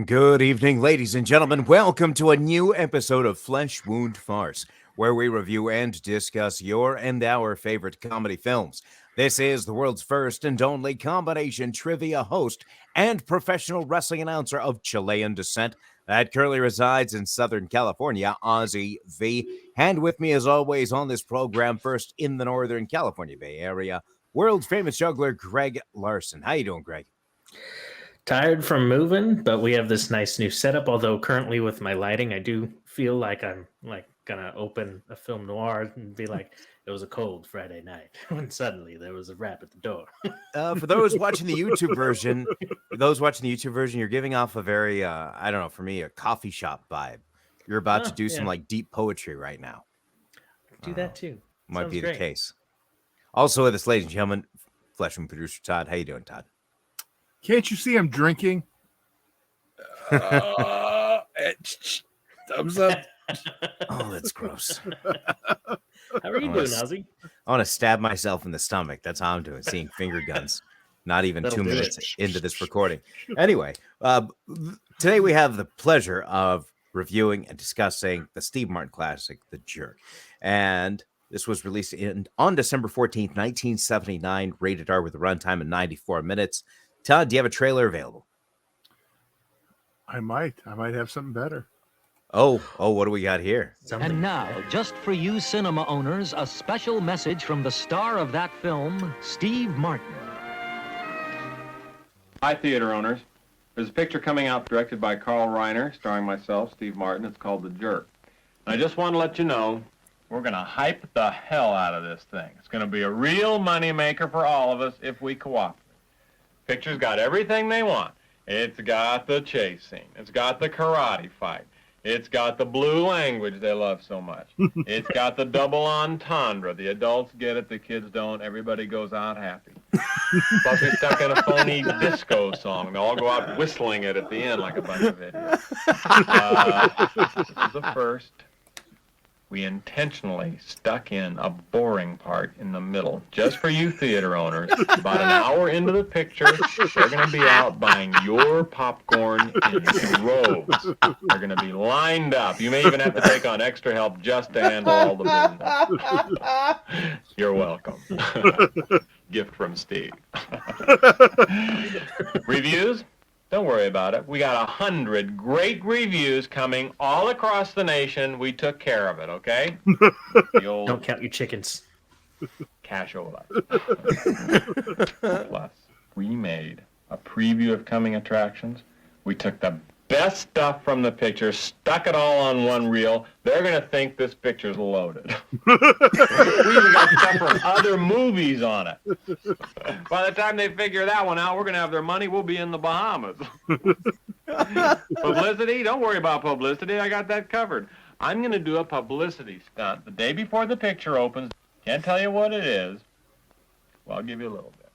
Good evening, ladies and gentlemen. Welcome to a new episode of Flesh Wound Farce, where we review and discuss your and our favorite comedy films. This is the world's first and only combination trivia host and professional wrestling announcer of Chilean descent that currently resides in Southern California, Ozzy V. And with me, as always, on this program, first in the Northern California Bay Area, world famous juggler Greg Larson. How you doing, Greg? Tired from moving, but we have this nice new setup. Although currently with my lighting, I do feel like I'm gonna open a film noir and be like, it was a cold Friday night when suddenly there was a rap at the door. For those watching the YouTube version, you're giving off a very, I don't know, for me, a coffee shop vibe. You're about to do some like deep poetry right now. Do that too. Might Sounds be great. the case. Also with us, ladies and gentlemen, Flesh and producer Todd. How you doing, Todd? Can't you see I'm drinking? Thumbs up. Oh, that's gross. How are you doing, Ozzy? I want to stab myself in the stomach. That's how I'm doing, seeing finger guns. Not even That'll 2 do minutes it. into this recording. Anyway, today we have the pleasure of reviewing and discussing the Steve Martin classic, The Jerk. And this was released on December 14th, 1979, rated R with a runtime of 94 minutes. Todd, do you have a trailer available? I might have something better. Oh, what do we got here? And now, just for you cinema owners, a special message from the star of that film, Steve Martin. Hi, theater owners. There's a picture coming out directed by Carl Reiner, starring myself, Steve Martin. It's called The Jerk. And I just want to let you know, we're going to hype the hell out of this thing. It's going to be a real moneymaker for all of us if we cooperate. Picture's got everything they want. It's got the chase scene. It's got the karate fight. It's got the blue language they love so much. It's got the double entendre. The adults get it, the kids don't. Everybody goes out happy. Plus, we stuck in a phony disco song. They all go out whistling it at the end like a bunch of idiots. This is the first. We intentionally stuck in a boring part in the middle, just for you theater owners. About an hour into the picture, they're going to be out buying your popcorn in droves. They're going to be lined up. You may even have to take on extra help just to handle all the business. You're welcome. Gift from Steve. Reviews? Don't worry about it. We got 100 great reviews coming all across the nation. We took care of it, okay? The old Don't count your chickens. cashola. Plus, we made a preview of coming attractions. We took the best stuff from the picture, stuck it all on one reel. They're going to think this picture's loaded. We even got stuff from other movies on it. By the time they figure that one out, we're going to have their money. We'll be in the Bahamas. Publicity? Don't worry about publicity. I got that covered. I'm going to do a publicity stunt the day before the picture opens. Can't tell you what it is. Well, I'll give you a little bit.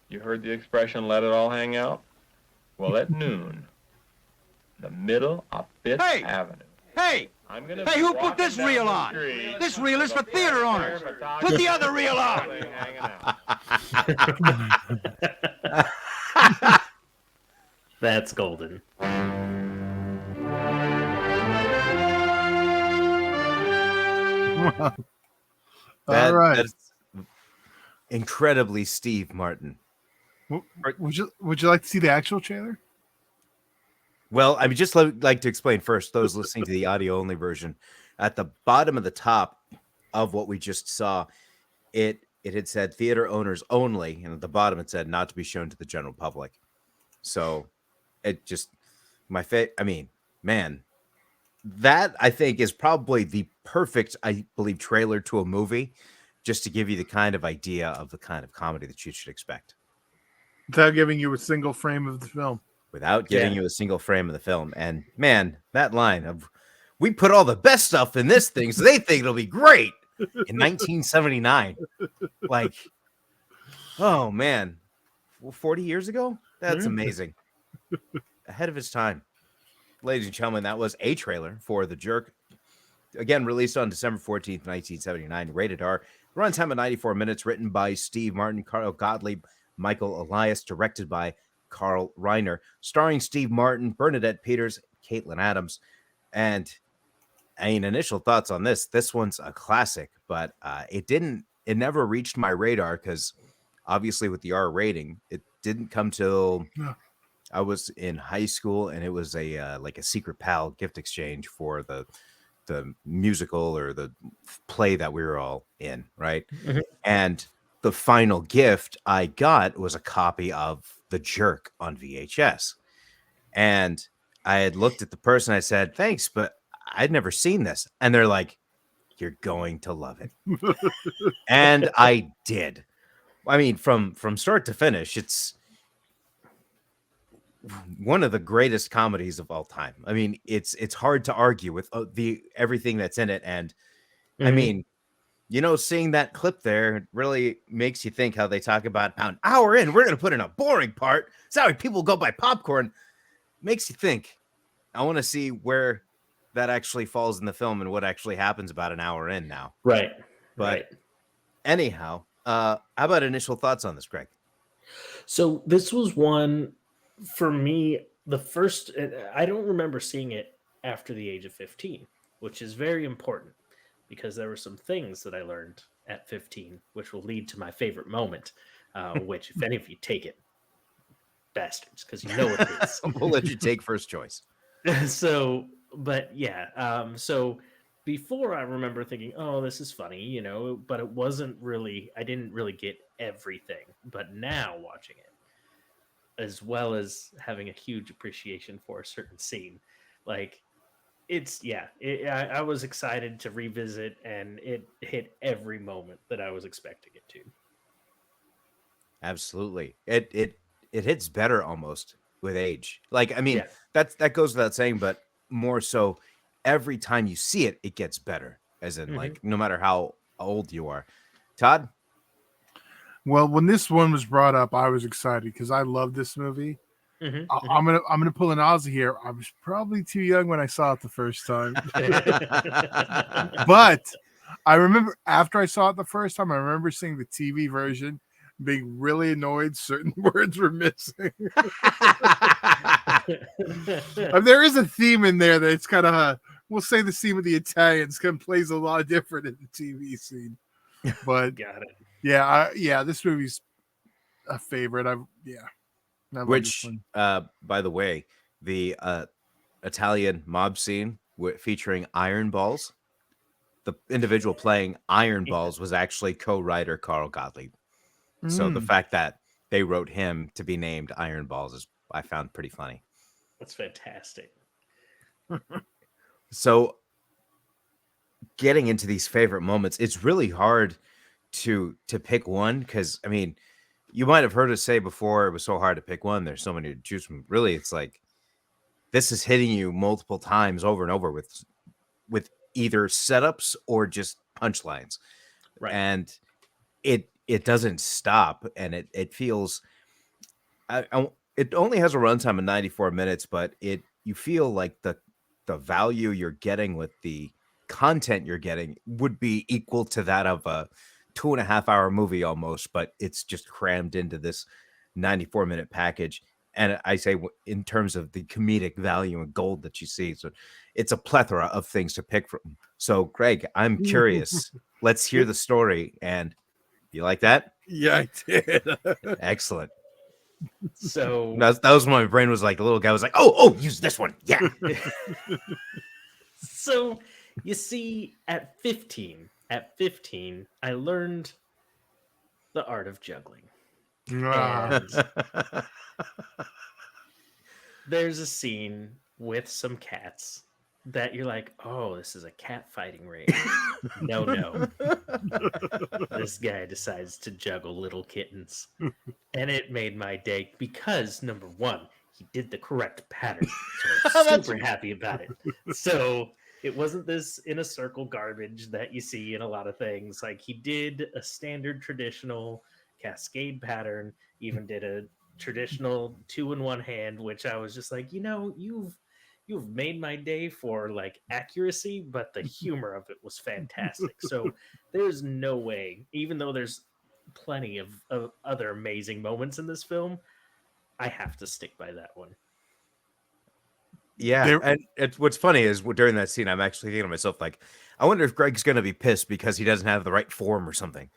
You heard the expression, let it all hang out? Well, at noon, the middle of Fifth Avenue. Hey! I'm gonna Hey, be who put walking this down reel the on? street This reel is with for a theater pair of owners. photography Put the other reel on. hanging out. That's golden. All right. That's incredibly Steve Martin. Would you like to see the actual trailer? Well, I would just like to explain first, those listening to the audio-only version, at the bottom of the top of what we just saw, it had said theater owners only, and at the bottom it said not to be shown to the general public. So it just, man, that I think is probably the perfect, I believe, trailer to a movie, just to give you the kind of idea of the kind of comedy that you should expect. Without giving you a single frame of the film. Without giving you a single frame of the film. And man, that line of, we put all the best stuff in this thing, so they think it'll be great in 1979. Like, oh man, 40 years ago? That's amazing. Ahead of his time. Ladies and gentlemen, that was a trailer for The Jerk. Again, released on December 14th, 1979, rated R. Runtime of 94 minutes, written by Steve Martin, Carl Gottlieb, Michael Elias, directed by Carl Reiner, starring Steve Martin, Bernadette Peters, Caitlin Adams. And I mean, initial thoughts on this. This one's a classic, but it never reached my radar because obviously with the R rating, it didn't come till Yeah. I was in high school, and it was a like a secret pal gift exchange for the musical or the play that we were all in, right? Mhm. And the final gift I got was a copy of The Jerk on VHS. And I had looked at the person, I said, "Thanks, but I'd never seen this." And they're like, "You're going to love it." And I did. I mean, from start to finish, it's one of the greatest comedies of all time. I mean, it's hard to argue with the everything that's in it. And I Mhm. mean, seeing that clip there it really makes you think how they talk about an hour in, we're going to put in a boring part. Sorry, people go buy popcorn. Makes you think. I want to see where that actually falls in the film and what actually happens about an hour in now. Right. But Right. anyhow, how about initial thoughts on this, Greg? So this was one for me. The first, I don't remember seeing it after the age of 15, which is very important because there were some things that I learned at 15, which will lead to my favorite moment. Which, if any of you take it, bastards, because you know what it is. We'll let you take first choice. So, but yeah, so before I remember thinking, oh, this is funny, but it wasn't really, I didn't really get everything. But now watching it, as well as having a huge appreciation for a certain scene, like I was excited to revisit, and it hit every moment that I was expecting it to. Absolutely. It hits better almost with age. Like, I mean, Yeah. that goes without saying, but more so every time you see it, it gets better. As in, Mhm. like, no matter how old you are. Todd? Well, when this one was brought up, I was excited because I love this movie. Mhm, I'm gonna pull an Aussie here. I was probably too young when I saw it the first time, but I remember after I saw it the first time, I remember seeing the TV version, being really annoyed certain words were missing. There is a theme in there that's kind of we'll say the scene with the Italians kind of plays a lot different in the TV scene, but Got it. yeah, this movie's a favorite. I love this Which, one. by the way, the Italian mob scene featuring iron balls, the individual playing iron balls was actually co-writer Carl Gottlieb. So the Mm. fact that they wrote him to be named Iron Balls is I found pretty funny. That's fantastic. So getting into these favorite moments, it's really hard to pick one because I mean, you might have heard us say before it was so hard to pick one. There's so many to choose from. Really, it's like this is hitting you multiple times over and over with either setups or just punchlines, Right. and it doesn't stop, and it feels. It only has a runtime of 94 minutes, but you feel like the value you're getting with the content you're getting would be equal to that of a 2.5 hour movie almost, but it's just crammed into this 94-minute package. And I say in terms of the comedic value and gold that you see, so it's a plethora of things to pick from. So, Greg, I'm curious. Let's hear the story. And you like that? Yeah, I did. Excellent. So That was when my brain was like, the little guy was like, oh, use this one. Yeah. So you see, at 15, I learned the art of juggling. Ah. And there's a scene with some cats that you're like, oh, this is a cat fighting ring. No. This guy decides to juggle little kittens. And it made my day because, number one, he did the correct pattern. So I was super happy about it. So it wasn't this in a circle garbage that you see in a lot of things. Like, he did a standard traditional cascade pattern, even did a traditional 2-in-1 hand, which I was just like, you've made my day for like accuracy, but the humor of it was fantastic. So there's no way, even though there's plenty of other amazing moments in this film, I have to stick by that one. Yeah, and what's funny is during that scene, I'm actually thinking to myself, like, I wonder if Greg's going to be pissed because he doesn't have the right form or something.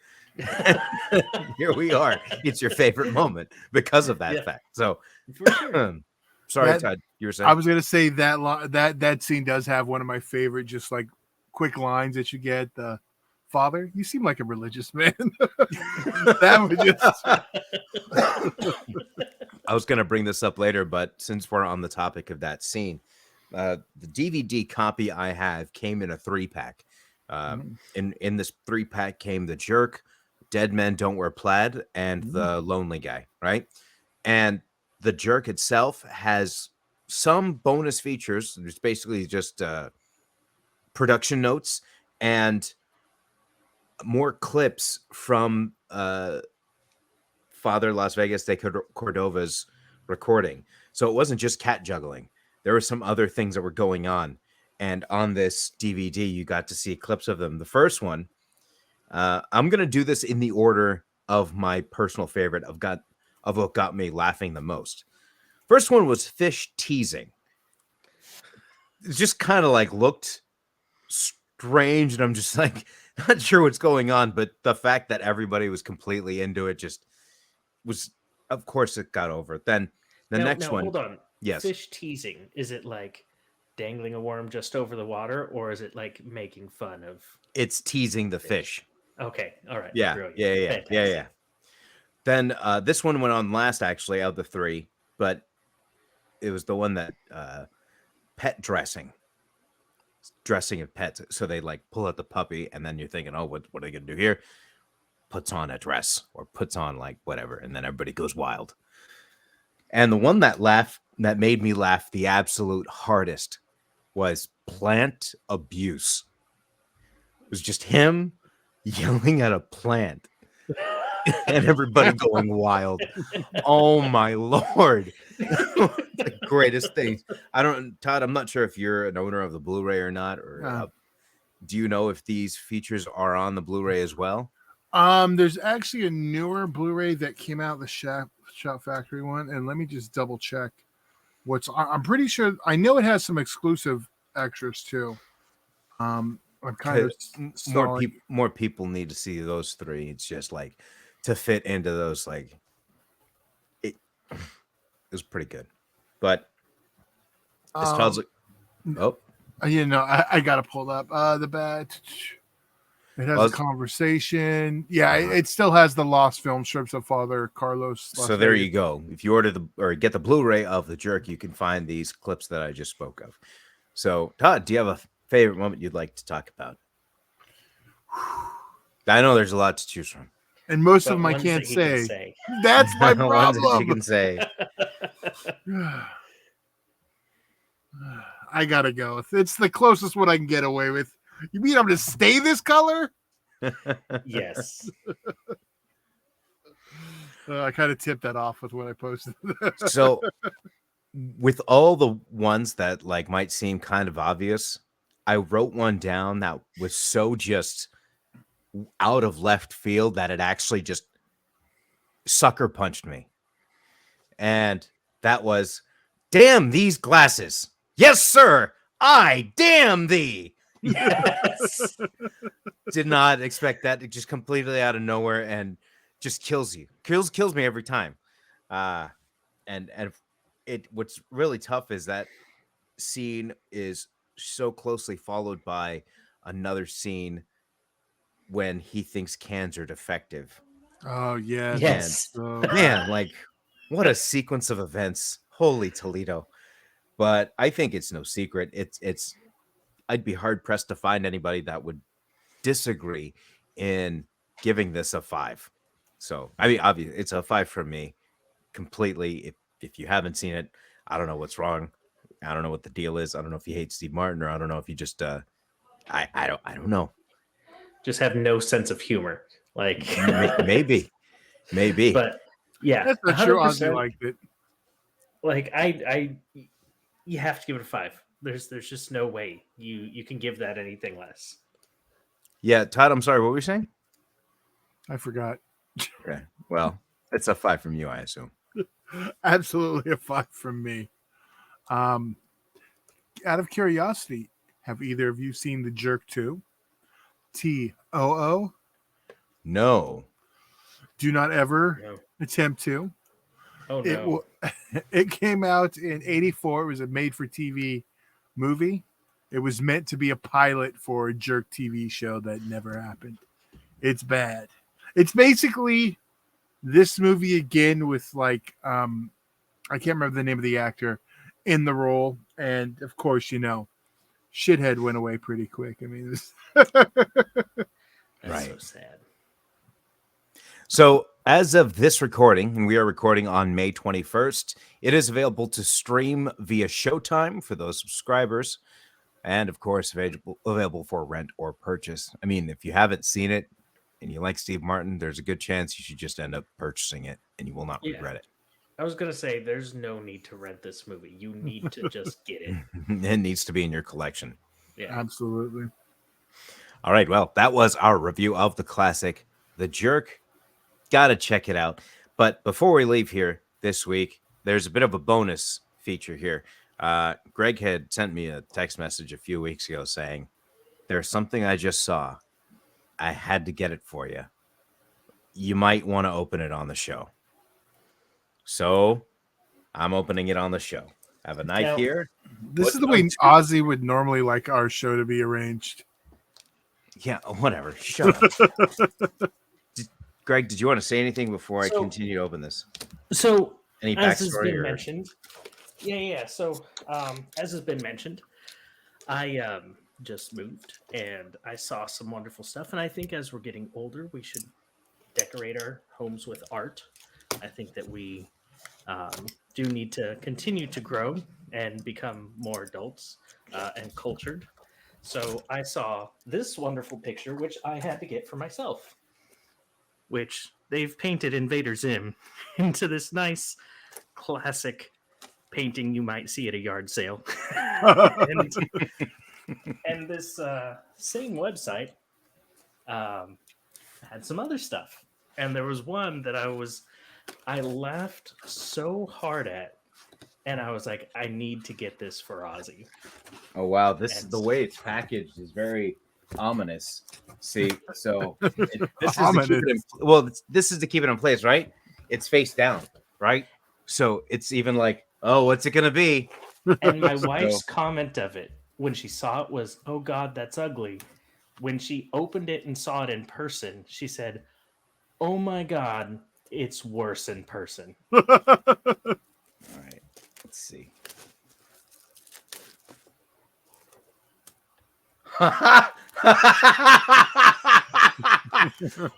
Here we are. It's your favorite moment because of that fact. So, For sure. sorry, Todd, you were saying? I was gonna say that scene does have one of my favorite, just like quick lines that you get. Father, you seem like a religious man. That was just. I was going to bring this up later, but since we're on the topic of that scene, the DVD copy I have came in a 3-pack. In this 3-pack came The Jerk, Dead Men Don't Wear Plaid, and The Lonely Guy, right? And The Jerk itself has some bonus features. It's basically just production notes and more clips from Father Las Vegas de Cordova's recording. So it wasn't just cat juggling. There were some other things that were going on. And on this DVD, you got to see clips of them. The first one, I'm going to do this in the order of my personal favorite of what got me laughing the most. First one was fish teasing. It just kind of like looked strange. And I'm just like, not sure what's going on. But the fact that everybody was completely into it just was, of course, it got over. Then the next one. Hold on. Yes. Fish teasing. Is it like dangling a worm just over the water, or is it like making fun of? It's teasing the fish. Okay. All right. Yeah. Brilliant. Yeah. Fantastic. Then this one went on last, actually, out of the 3, but it was the one that pet dressing of pets. So they like pull out the puppy, and then you're thinking, oh, what are they gonna do here? Puts on a dress or puts on like whatever, and then everybody goes wild. And the one that made me laugh the absolute hardest was plant abuse. It was just him yelling at a plant and everybody going wild. Oh my Lord. The greatest thing. Todd, I'm not sure if you're an owner of the Blu-ray or not, or do you know if these features are on the Blu-ray as well? There's actually a newer Blu-ray that came out, the Shout Factory one, and let me just double check I'm pretty sure, I know it has some exclusive extras too. I'm kind of more people need to see those 3. It's just like to fit into those, like it was pretty good. But as Todd's like, I got to pull up the bad. It has a conversation. Yeah, it still has the lost film strips of Father Carlos. So there you go. If you order get the Blu-ray of The Jerk, you can find these clips that I just spoke of. So, Todd, do you have a favorite moment you'd like to talk about? I know there's a lot to choose from, and most of them I can't say. That's my problem. Ones that you can say. I gotta go. It's the closest one I can get away with. You mean I'm going to stay this color? Yes. I kind of tipped that off with what I posted. So, with all the ones that like might seem kind of obvious, I wrote one down that was so just out of left field that it actually just sucker punched me. And that was, damn these glasses. Yes, sir. I damn thee. Yes. Did not expect that. It just completely out of nowhere and just kills you. Kills me every time. And what's really tough is that scene is so closely followed by another scene when he thinks cans are defective. Oh yeah. Yes. Man, like what a sequence of events. Holy Toledo. But I think it's no secret. It's I'd be hard pressed to find anybody that would disagree in giving this a 5. So, I mean, obviously, it's a 5 from me completely. If you haven't seen it, I don't know what's wrong. I don't know what the deal is. I don't know if you hate Steve Martin, or I don't know if you just I don't know. Just have no sense of humor. Like maybe. But yeah, that's not true. I liked it. Like you have to give it a 5. There's just no way you can give that anything less. Yeah, Todd, I'm sorry, what were you saying? I forgot. Okay. Well, it's a 5 from you, I assume. Absolutely a 5 from me. Um, out of curiosity, have either of you seen The Jerk 2? TOO? No. Do not ever No. attempt to. Oh It no. it came out in '84. It was a made-for-TV movie. It was meant to be a pilot for a Jerk TV show that never happened. It's bad. It's basically this movie again with I can't remember the name of the actor in the role, and of course, shithead went away pretty quick. I mean, That's so Right. sad. So, as of this recording, and we are recording on May 21st, it is available to stream via Showtime for those subscribers, and of course, available for rent or purchase. I mean, if you haven't seen it and you like Steve Martin, there's a good chance you should just end up purchasing it and you will not Yeah. regret it. I was gonna say, there's no need to rent this movie. You need to just get it. It needs to be in your collection. Yeah. absolutely. All right, well, that was our review of the classic, The Jerk. Gotta check it out. But before we leave here this week, there's a bit of a bonus feature here. Greg had sent me a text message a few weeks ago saying, there's something I just saw. I had to get it for you. You might want to open it on the show. So I'm opening it on the show. I have a knife Now- here. This What's is the way on- Ozzy would normally like our show to be arranged. Yeah, whatever. Shut up. Greg, did you want to say anything before I So- continue to open this? So Any as has backstory? been Or... mentioned, yeah. So as has been mentioned, I just moved and I saw some wonderful stuff. And I think as we're getting older, we should decorate our homes with art. I think that we do need to continue to grow and become more adults and cultured. So I saw this wonderful picture, which I had to get for myself, which they've painted Invader Zim into this nice classic painting you might see at a yard sale. and, and this same website had some other stuff. And there was one that I laughed so hard at. And I was like, I need to get this for Ozzy. Oh wow, this And- the way it's packaged is very ominous. See, so this is to keep Ominous. it in, well, this is to keep it in place, right? It's face down, right? So it's even like, oh, what's it gonna be? And my wife's comment of it when she saw it was, "Oh God, that's ugly." When she opened it and saw it in person, she said, "Oh my God, it's worse in person." All right, let's see.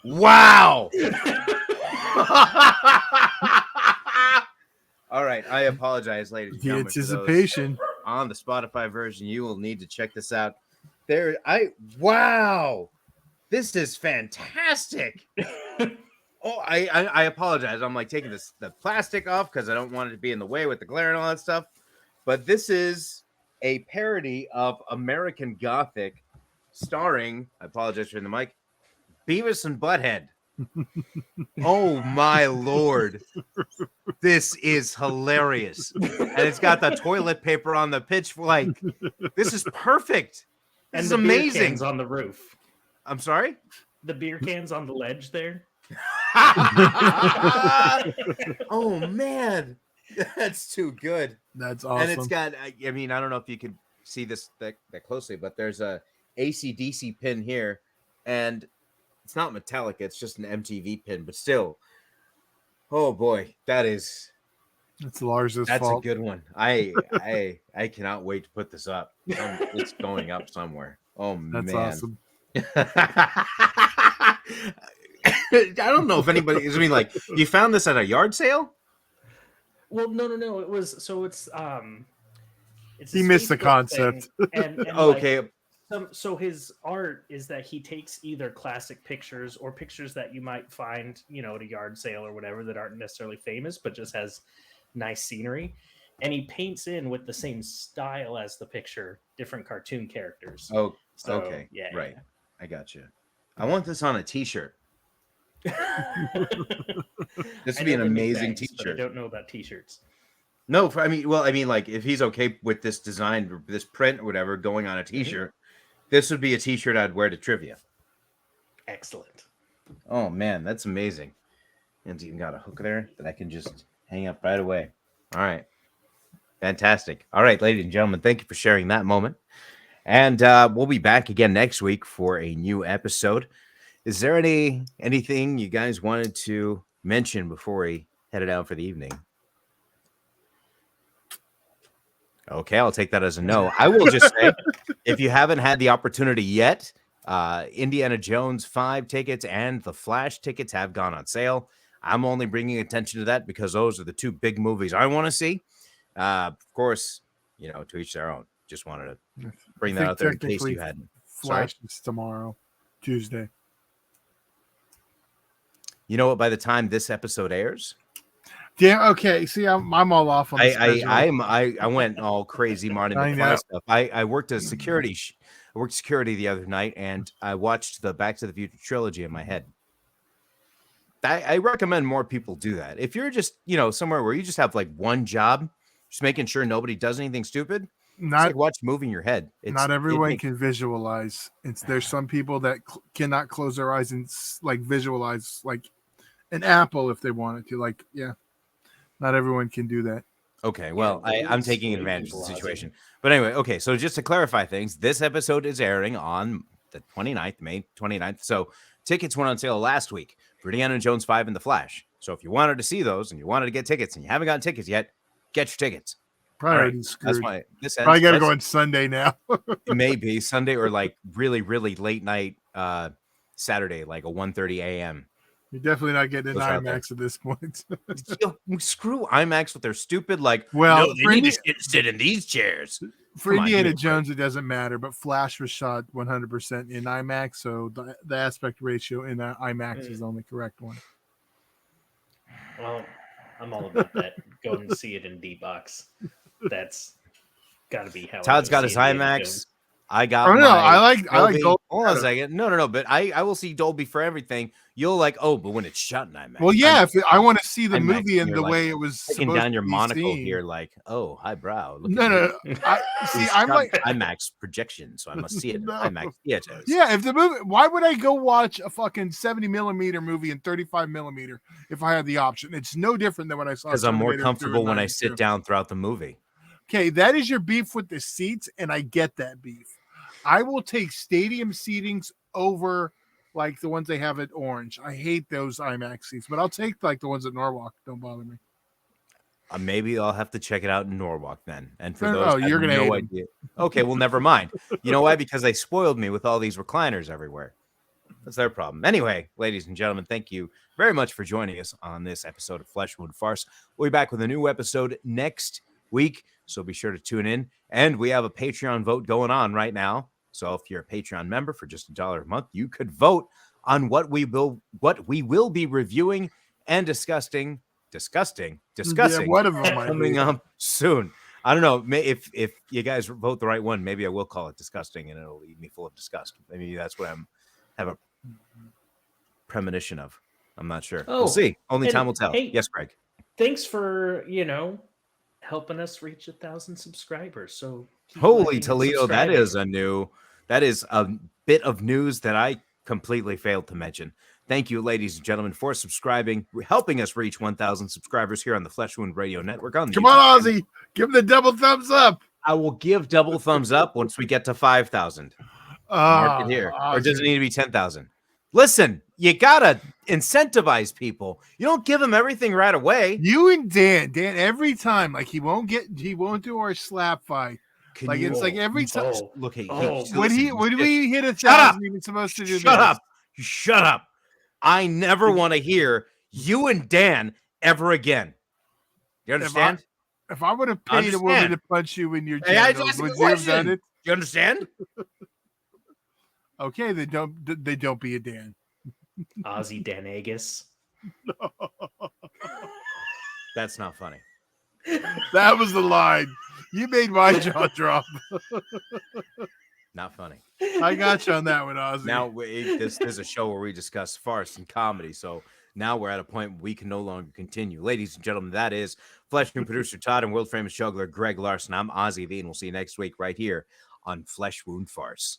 Wow. All right, I apologize, ladies and The gentlemen. for those anticipation. on the Spotify version, you will need to check this out. Wow, this is fantastic. Oh, I apologize. I'm like taking the plastic off because I don't want it to be in the way with the glare and all that stuff. But this is a parody of American Gothic, starring, I apologize for the mic, Beavis and Butthead. Oh my lord. This is hilarious. And it's got the toilet paper on the pitch. Like, this is perfect. This is the beer amazing. cans on the roof. I'm sorry? The beer cans on the ledge there. Oh man. That's too good. That's awesome. And it's got, I mean, I don't know if you can see this that closely, but there's a AC/DC pin here, and it's not metallic, it's just an MTV pin, but still, oh boy, that's Lars's a fault. good one. I cannot wait to put this up. It's going up somewhere. Oh That's man. awesome. I don't know if anybody, I mean, like, you found this at a yard sale? Well, no. It was it's He this missed the Facebook concept. thing, and Okay. so his art is that he takes either classic pictures or pictures that you might find, at a yard sale or whatever that aren't necessarily famous, but just has nice scenery. And he paints in with the same style as the picture, different cartoon characters. Oh, So, okay. yeah, Right. yeah. I got you. I want this on a t-shirt. This I would be know an they make amazing bags, but I T-shirt. don't know about T-shirts. No, I mean, like if he's okay with this design, or this print, or whatever, going on a T-shirt, this would be a T-shirt I'd wear to trivia. Excellent. Oh man, that's amazing. And it's even got a hook there that I can just hang up right away. All right, fantastic. All right, ladies and gentlemen, thank you for sharing that moment. And we'll be back again next week for a new episode. Is there anything you guys wanted to mention before we headed out for the evening? Okay, I'll take that as a no. I will just say, if you haven't had the opportunity yet, Indiana Jones 5 tickets and the Flash tickets have gone on sale. I'm only bringing attention to that because those are the two big movies I want to see. Of course, to each their own. Just wanted to bring that out there in case you hadn't. Flash is tomorrow, Tuesday. You know what? By the time this episode airs, Yeah. Okay. See, I'm all off on the schedule. I went all crazy Marty I McFly know. stuff. I worked as security. I worked security the other night, and I watched the Back to the Future trilogy in my head. I recommend more people do that. If you're just somewhere where you just have like one job, just making sure nobody does anything stupid. It's like watch a movie in your head. Not everyone can visualize. There's some people that cannot close their eyes and like visualize like an apple if they wanted to. Like, yeah, not everyone can do that. Okay, well, I'm taking advantage of the situation. But anyway, okay, so just to clarify things, this episode is airing on the 29th, May 29th. So tickets went on sale last week for Indiana Jones 5 and The Flash. So if you wanted to see those and you wanted to get tickets and you haven't gotten tickets yet, get your tickets. Probably screwed. That's why this ends. Probably got to go on Sunday now. Maybe Sunday or like really, really late night Saturday, like a 1:30 a.m. You're definitely not getting an IMAX at this point. Screw IMAX with their stupid they need to sit in these chairs. For Indiana Jones, it doesn't matter, but Flash was shot 100% in IMAX, so the aspect ratio in IMAX is the only correct one. Well, I'm all about that. Go and see it in D-Box. That's got to be how Todd's got his IMAX. I got. I like Dolby. Hold on a second. No. But I will see Dolby for everything. You'll but when it's shut in IMAX. Well, yeah. I want to see the movie in the way it was. Taking down your monocle here, highbrow. No. I'm like IMAX projection, so I must see it in IMAX theaters. Yeah, if the movie, why would I go watch a fucking 70 millimeter movie in 35 millimeter if I had the option? It's no different than when I saw. Because I'm more comfortable when I sit down throughout the movie. Okay, that is your beef with the seats, and I get that beef. I will take stadium seatings over like the ones they have at Orange. I hate those IMAX seats, but I'll take like the ones at Norwalk. Don't bother me. Maybe I'll have to check it out in Norwalk then. And for you're gonna no idea. Okay, well, never mind. You know why? Because they spoiled me with all these recliners everywhere. That's their problem. Anyway, ladies and gentlemen, thank you very much for joining us on this episode of Flesh, Wound Farce. We'll be back with a new episode next week, so be sure to tune in. And we have a Patreon vote going on right now. So if you're a Patreon member for just $1 a month, you could vote on what we will be reviewing and discussing. Yeah, one of them coming up soon. I don't know if you guys vote the right one. Maybe I will call it disgusting, and it'll leave me full of disgust. Maybe that's what have a premonition of. I'm not sure. We'll see. Only time will tell. Hey, yes, Greg. Thanks for helping us reach 1,000 subscribers. So holy Toledo, that is a bit of news that I completely failed to mention. Thank you, ladies and gentlemen, for subscribing, helping us reach 1,000 subscribers here on the Flesh Wound Radio Network. Come on, Ozzy, give the double thumbs up. I will give double thumbs up once we get to 5,000. Mark it here, Ozzy. or does it need to be 10,000? Listen, you gotta incentivize people. You don't give them everything right away. You and Dan every time, like he won't do our slap fight. It's like every time. Look at when we hit 1,000, he was supposed to do. Shut up! I never want to hear you and Dan ever again. You understand? If I would have paid a woman to punch you in your genitals, would you have done it? You understand? Okay, they don't be a Dan. Ozzy Danagus. No. That's not funny. That was the line. You made my jaw drop. Not funny. I got you on that one, Ozzy. Now, this is a show where we discuss farce and comedy. So now we're at a point where we can no longer continue. Ladies and gentlemen, that is Flesh Wound producer Todd and world famous juggler Greg Larson. I'm Ozzy V, and we'll see you next week right here on Flesh Wound Farce.